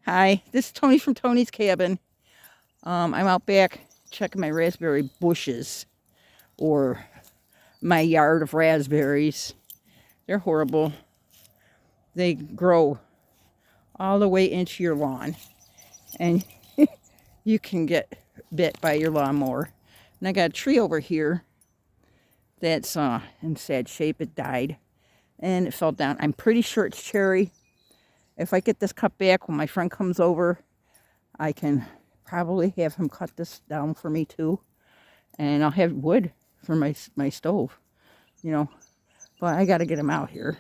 Hi, this is Tony from Tony's Cabin. I'm out back checking my raspberry bushes, or my yard of raspberries. They're horrible. They grow all the way into your lawn, and you can get bit by your lawnmower. And I got a tree over here that's in sad shape. It died, and it fell down. I'm pretty sure it's cherry. If I get this cut back when my friend comes over, I can probably have him cut this down for me too. And I'll have wood for my stove, you know. But I got to get him out here.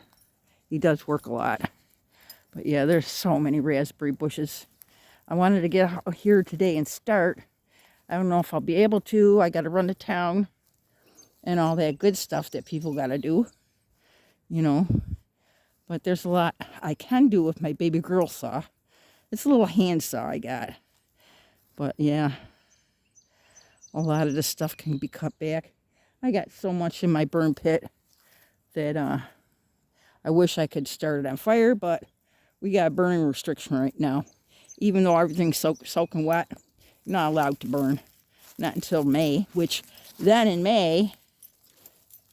He does work a lot. But yeah, there's so many raspberry bushes. I wanted to get out here today and start. I don't know if I'll be able to. I got to run to town and all that good stuff that people got to do, you know. But there's a lot I can do with my baby girl saw. It's a little hand saw I got. But yeah, a lot of this stuff can be cut back. I got so much in my burn pit that I wish I could start it on fire, but we got a burning restriction right now. Even though everything's soaking wet, you're not allowed to burn. Not until May, which then in May,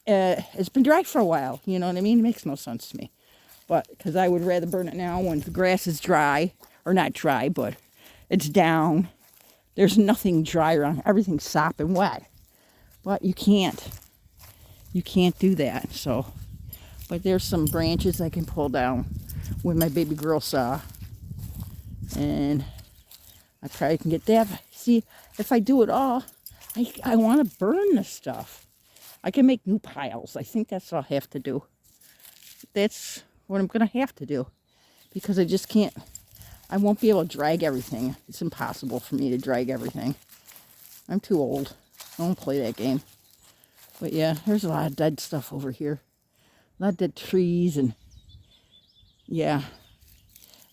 it's been dry for a while. You know what I mean? It makes no sense to me. But because I would rather burn it now when the grass is dry, or not dry, but it's down. There's nothing dry around. Everything's sopping wet. But you can't do that. So, but there's some branches I can pull down with my baby girl saw. And I probably can get that. See, if I do it all, I want to burn this stuff. I can make new piles. I think that's all I have to do. That's what I'm going to have to do. Because I just can't. I won't be able to drag everything. It's impossible for me to drag everything. I'm too old. I don't play that game. But yeah, there's a lot of dead stuff over here. A lot of dead trees, and yeah.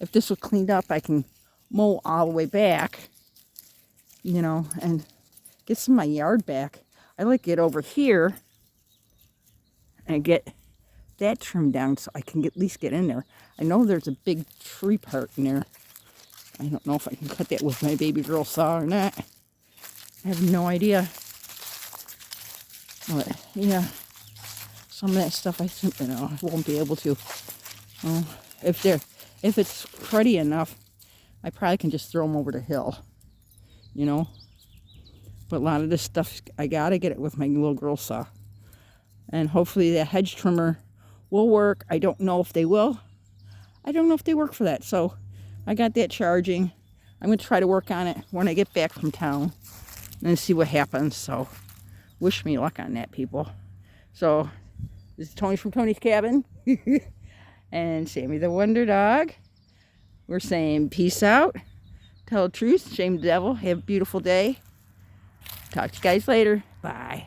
If this was cleaned up, I can mow all the way back, you know, and get some of my yard back. I like to get over here and get that trimmed down so I can at least get in there. I know there's a big tree part in there. I don't know if I can cut that with my baby girl saw or not. I have no idea. But yeah, some of that stuff I simply know I won't be able to. If it's cruddy enough, I probably can just throw them over the hill, you know. But a lot of this stuff, I gotta get it with my little girl saw. And hopefully the hedge trimmer will work. I don't know if they will. I don't know if they work for that. So I got that charging. I'm going to try to work on it when I get back from town and see what happens. So wish me luck on that, people. So this is Tony from Tony's Cabin and Sammy the Wonder Dog. We're saying peace out. Tell the truth. Shame the devil. Have a beautiful day. Talk to you guys later. Bye.